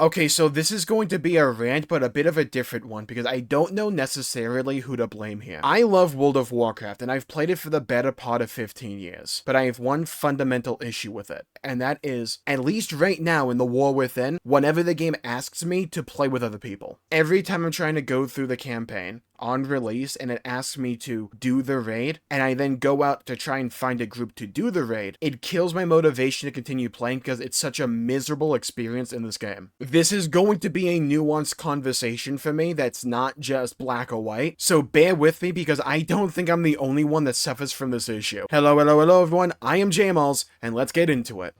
Okay, so this is going to be a rant, but a bit of a different one, because I don't know necessarily who to blame here. I love World of Warcraft, and I've played it for the better part of 15 years, but I have one fundamental issue with it, and that is, at least right now in the War Within, whenever the game asks me to play with other people. Every time I'm trying to go through the campaign, on release, and it asks me to do the raid, and I then go out to try and find a group to do the raid, it kills my motivation to continue playing because it's such a miserable experience in this game. This is going to be a nuanced conversation for me that's not just black or white, so bear with me because I don't think I'm the only one that suffers from this issue. Hello everyone, I am Jmulls, and let's get into it.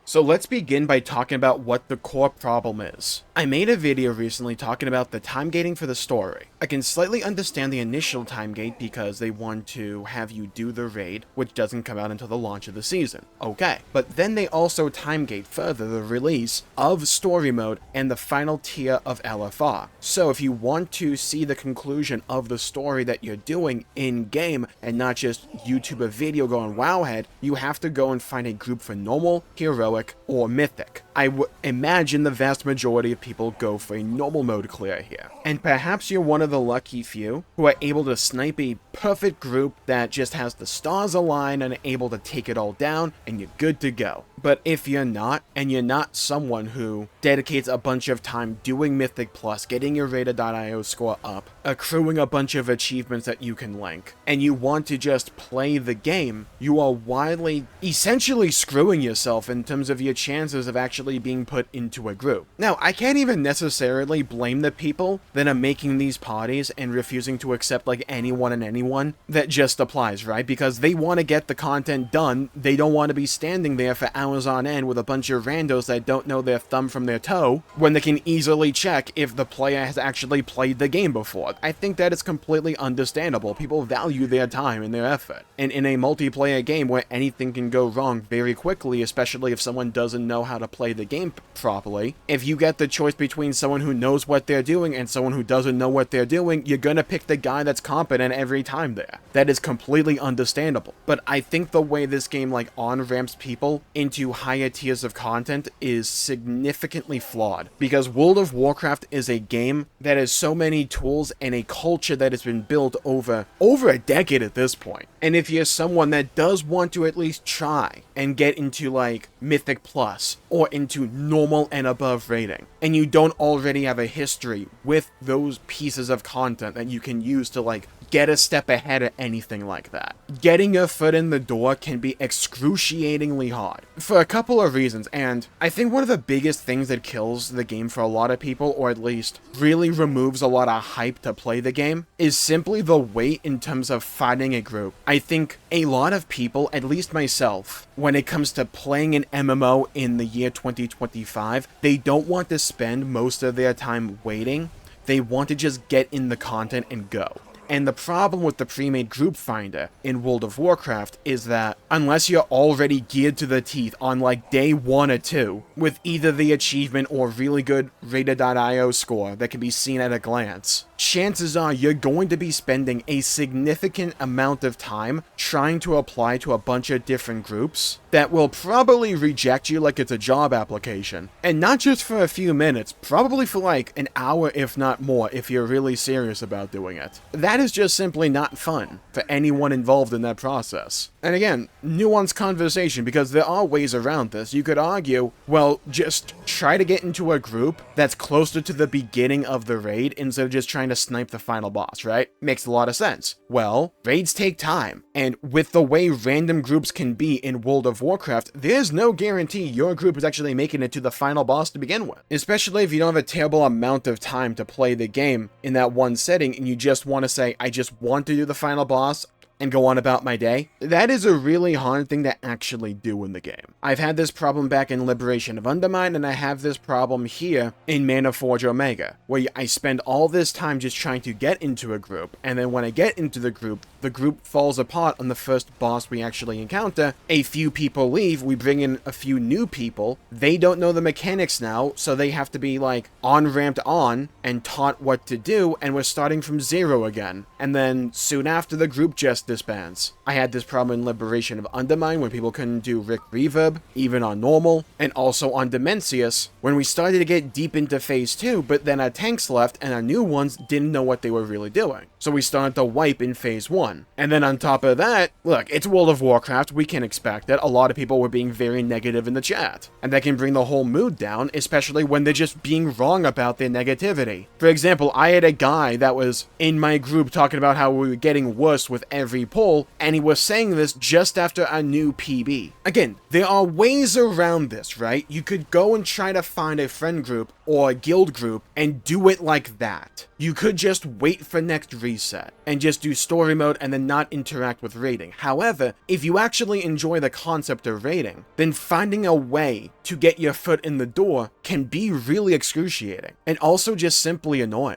So let's begin by talking about what the core problem is. I made a video recently talking about the time gating for the story. I can slightly understand the initial time gate because they want to have you do the raid, which doesn't come out until the launch of the season. Okay, but then they also time gate further the release of story mode and the final tier of LFR. So if you want to see the conclusion of the story that you're doing in game and not just YouTube a video going wowhead, you have to go and find a group for normal, heroic, or mythic. I would imagine the vast majority of people go for a normal mode clear here. And perhaps you're one of the lucky few who are able to snipe a perfect group that just has the stars aligned and are able to take it all down and you're good to go. But if you're not, and you're not someone who dedicates a bunch of time doing Mythic Plus, getting your Raider.io score up, accruing a bunch of achievements that you can link, and you want to just play the game, you are wildly, essentially screwing yourself in terms of your chances of actually being put into a group. Now, I can't even necessarily blame the people that are making these parties and refusing to accept like anyone and anyone that just applies, right? Because they want to get the content done, they don't want to be standing there for hours on end with a bunch of randos that don't know their thumb from their toe when they can easily check if the player has actually played the game before. I think that is completely understandable. People value their time and their effort. And in a multiplayer game where anything can go wrong very quickly, especially if someone doesn't know how to play the game properly, if you get the choice between someone who knows what they're doing and someone who doesn't know what they're doing, you're gonna pick the guy that's competent every time there. That is completely understandable. But I think the way this game like on-ramps people into higher tiers of content is significantly flawed, because World of Warcraft is a game that has so many tools and a culture that has been built over a decade at this point. And if you're someone that does want to at least try and get into like Mythic Plus or into normal and above rating, and you don't already have a history with those pieces of content that you can use to like get a step ahead of anything like that, getting your foot in the door can be excruciatingly hard for a couple of reasons. And I think one of the biggest things that kills the game for a lot of people, or at least really removes a lot of hype to play the game, is simply the wait in terms of finding a group. I think a lot of people, at least myself, when it comes to playing an MMO in the year 2025, they don't want to spend most of their time waiting. They want to just get in the content and go. And the problem with the pre-made group finder in World of Warcraft is that unless you're already geared to the teeth on like day 1 or 2 with either the achievement or really good Raider.io score that can be seen at a glance, chances are you're going to be spending a significant amount of time trying to apply to a bunch of different groups that will probably reject you like it's a job application. And not just for a few minutes, probably for like an hour if not more if you're really serious about doing it. That is just simply not fun for anyone involved in that process. And again, nuanced conversation, because there are ways around this. You could argue, well, just try to get into a group that's closer to the beginning of the raid instead of just trying to snipe the final boss, right? Makes a lot of sense. Well, raids take time, and with the way random groups can be in World of Warcraft, there's no guarantee your group is actually making it to the final boss to begin with. Especially if you don't have a terrible amount of time to play the game in that one setting and you just want to say, I just want to do the final boss and go on about my day. That is a really hard thing to actually do in the game. I've had this problem back in Liberation of Undermine, and I have this problem here in Mana Forge Omega, where I spend all this time just trying to get into a group, and then when I get into the group, the group falls apart on the first boss we actually encounter. A few people leave, we bring in a few new people. They don't know the mechanics now, so they have to be like on-ramped on and taught what to do, and we're starting from zero again. And then soon after, the group just disbands. I had this problem in Liberation of Undermine when people couldn't do Rick Reverb, even on normal, and also on Dimensius, when we started to get deep into phase 2, but then our tanks left and our new ones didn't know what they were really doing. So we started to wipe in phase 1. And then on top of that, look, it's World of Warcraft, we can expect that. A lot of people were being very negative in the chat. And that can bring the whole mood down, especially when they're just being wrong about their negativity. For example, I had a guy that was in my group talking about how we were getting worse with every poll, and he was saying this just after our new PB. Again, there are ways around this, right? You could go and try to find a friend group or a guild group and do it like that. You could just wait for next reset and just do story mode and then not interact with raiding. However, if you actually enjoy the concept of raiding, then finding a way to get your foot in the door can be really excruciating and also just simply annoying.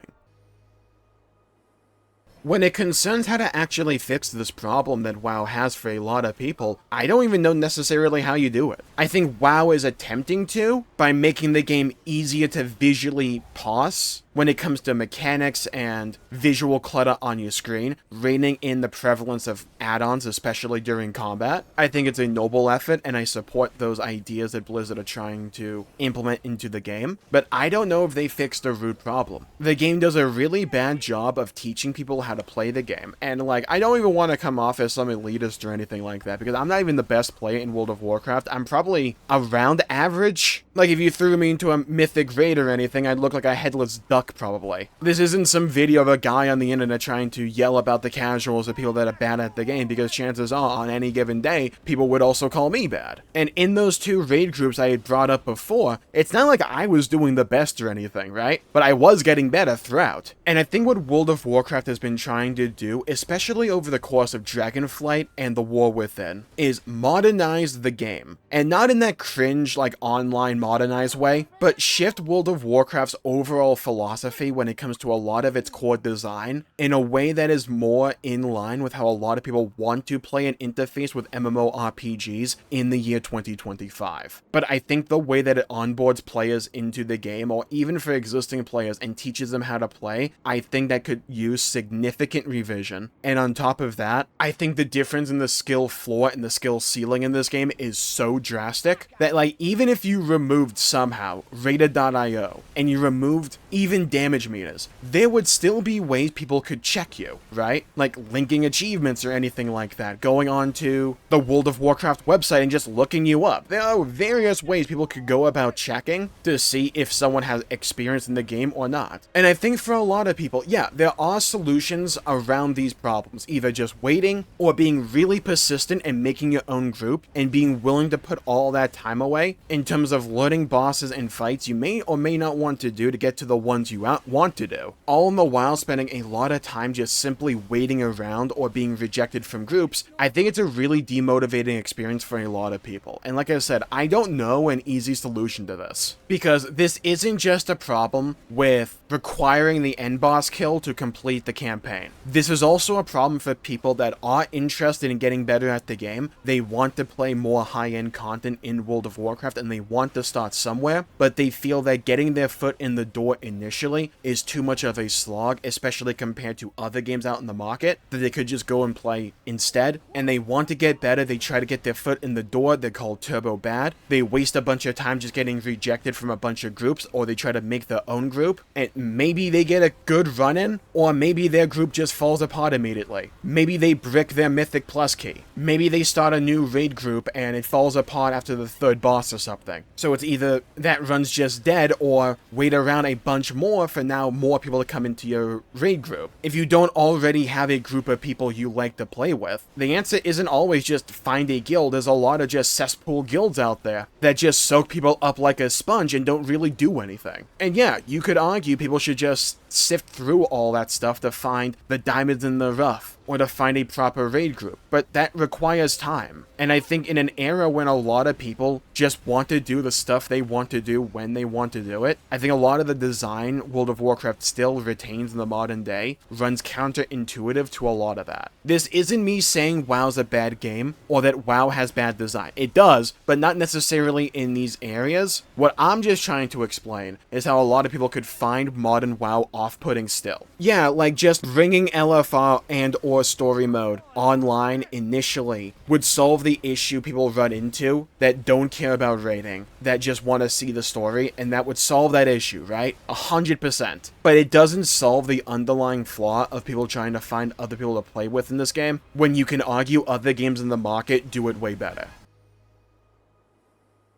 When it concerns how to actually fix this problem that WoW has for a lot of people, I don't even know necessarily how you do it. I think WoW is attempting to by making the game easier to visually parse when it comes to mechanics and visual clutter on your screen, reining in the prevalence of add-ons, especially during combat. I think it's a noble effort, and I support those ideas that Blizzard are trying to implement into the game, but I don't know if they fixed the root problem. The game does a really bad job of teaching people how to play the game, and like, I don't even want to come off as some elitist or anything like that, because I'm not even the best player in World of Warcraft. I'm probably around average. Like, if you threw me into a mythic raid or anything, I'd look like a headless duck, probably. This isn't some video of a guy on the internet trying to yell about the casuals or people that are bad at the game, because chances are, on any given day, people would also call me bad. And in those two raid groups I had brought up before, it's not like I was doing the best or anything, right? But I was getting better throughout. And I think what World of Warcraft has been trying to do, especially over the course of Dragonflight and the War Within, is modernize the game. And not in that cringe, like, online modernized way, but shift World of Warcraft's overall philosophy when it comes to a lot of its core design in a way that is more in line with how a lot of people want to play and interface with MMORPGs in the year 2025. But I think the way that it onboards players into the game, or even for existing players, and teaches them how to play, I think that could use significant revision. And on top of that, I think the difference in the skill floor and the skill ceiling in this game is so drastic that, like, even if you removed somehow Rated.io and you removed even damage meters, there would still be ways people could check you, right? Like linking achievements or anything like that, going on to the World of Warcraft website and just looking you up. There are various ways people could go about checking to see if someone has experience in the game or not. And I think for a lot of people, yeah, there are solutions around these problems, either just waiting or being really persistent and making your own group and being willing to put all that time away in terms of learning bosses and fights you may or may not want to do to get to the ones you want to do, all in the while spending a lot of time just simply waiting around or being rejected from groups. I think it's a really demotivating experience for a lot of people. And like I said, I don't know an easy solution to this, because this isn't just a problem with requiring the end boss kill to complete the campaign. This is also a problem for people that are interested in getting better at the game. They want to play more high-end content in World of Warcraft and they want to start somewhere, but they feel that getting their foot in the door initially is too much of a slog, especially compared to other games out in the market that they could just go and play instead. And they want to get better, they try to get their foot in the door, they're called turbo bad. They waste a bunch of time just getting rejected from a bunch of groups, or they try to make their own group, and maybe they get a good run in, or maybe their group just falls apart immediately. Maybe they brick their Mythic Plus key. Maybe they start a new raid group and it falls apart after the third boss or something. So it's either that run's just dead, or wait around a bunch more for now more people to come into your raid group. If you don't already have a group of people you like to play with, the answer isn't always just find a guild. There's a lot of just cesspool guilds out there that just soak people up like a sponge and don't really do anything. And yeah, you could argue people should just sift through all that stuff to find the diamonds in the rough, or to find a proper raid group, but that requires time. And I think in an era when a lot of people just want to do the stuff they want to do when they want to do it, I think a lot of the design design World of Warcraft still retains in the modern day runs counterintuitive to a lot of that. This isn't me saying WoW's a bad game, or that WoW has bad design. It does, but not necessarily in these areas. What I'm just trying to explain is how a lot of people could find modern WoW off-putting still. Yeah, like just bringing LFR and or story mode online initially would solve the issue people run into that don't care about raiding, that just want to see the story, and that would solve that issue, right? 100%. But it doesn't solve the underlying flaw of people trying to find other people to play with in this game, when you can argue other games in the market do it way better.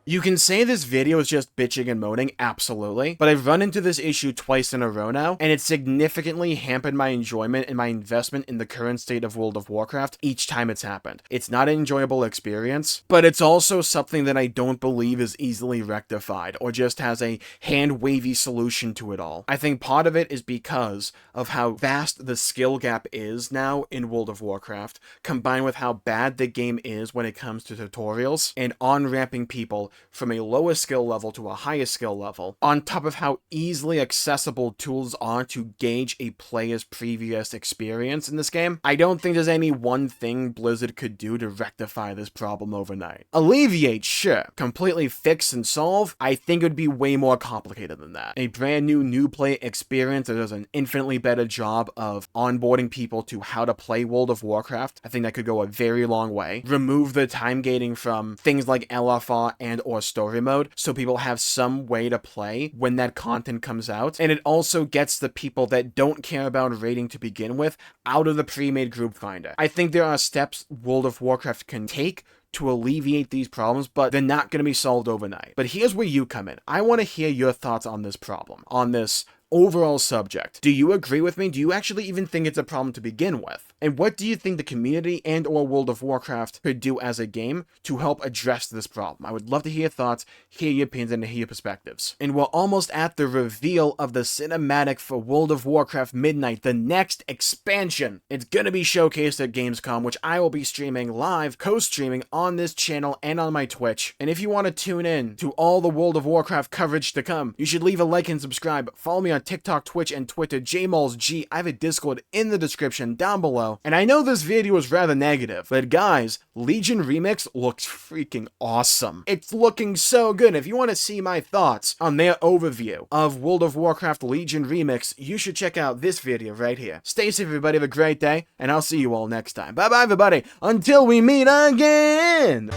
You can say this video is just bitching and moaning, absolutely, but I've run into this issue twice in a row now, and it significantly hampered my enjoyment and my investment in the current state of World of Warcraft each time it's happened. It's not an enjoyable experience, but it's also something that I don't believe is easily rectified, or just has a hand-wavy solution to it all. I think part of it is because of how vast the skill gap is now in World of Warcraft, combined with how bad the game is when it comes to tutorials, and on-ramping people from a lower skill level to a higher skill level, on top of how easily accessible tools are to gauge a player's previous experience in this game. I don't think there's any one thing Blizzard could do to rectify this problem overnight. Alleviate, sure. Completely fix and solve? I think it would be way more complicated than that. A brand new player experience that does an infinitely better job of onboarding people to how to play World of Warcraft, I think that could go a very long way. Remove the time gating from things like LFR and or story mode, so people have some way to play when that content comes out, and it also gets the people that don't care about raiding to begin with out of the pre-made group finder. I think there are steps World of Warcraft can take to alleviate these problems, but they're not going to be solved overnight. But here's where you come in. I want to hear your thoughts on this problem, on this overall subject. Do you agree with me? Do you actually even think it's a problem to begin with? And what do you think the community and or World of Warcraft could do as a game to help address this problem? I would love to hear your thoughts, hear your opinions, and hear your perspectives. And we're almost at the reveal of the cinematic for World of Warcraft Midnight, the next expansion. It's gonna be showcased at Gamescom, which I will be streaming live, co-streaming on this channel and on my Twitch. And if you want to tune in to all the World of Warcraft coverage to come, you should leave a like and subscribe. Follow me on TikTok, Twitch, and Twitter, Jmulls G. I have a Discord in the description down below. And I know this video is rather negative, but guys, Legion Remix looks freaking awesome. It's looking so good. If you want to see my thoughts on their overview of World of Warcraft Legion Remix, you should check out this video right here. Stay safe, everybody. Have a great day, and I'll see you all next time. Bye-bye, everybody. Until we meet again!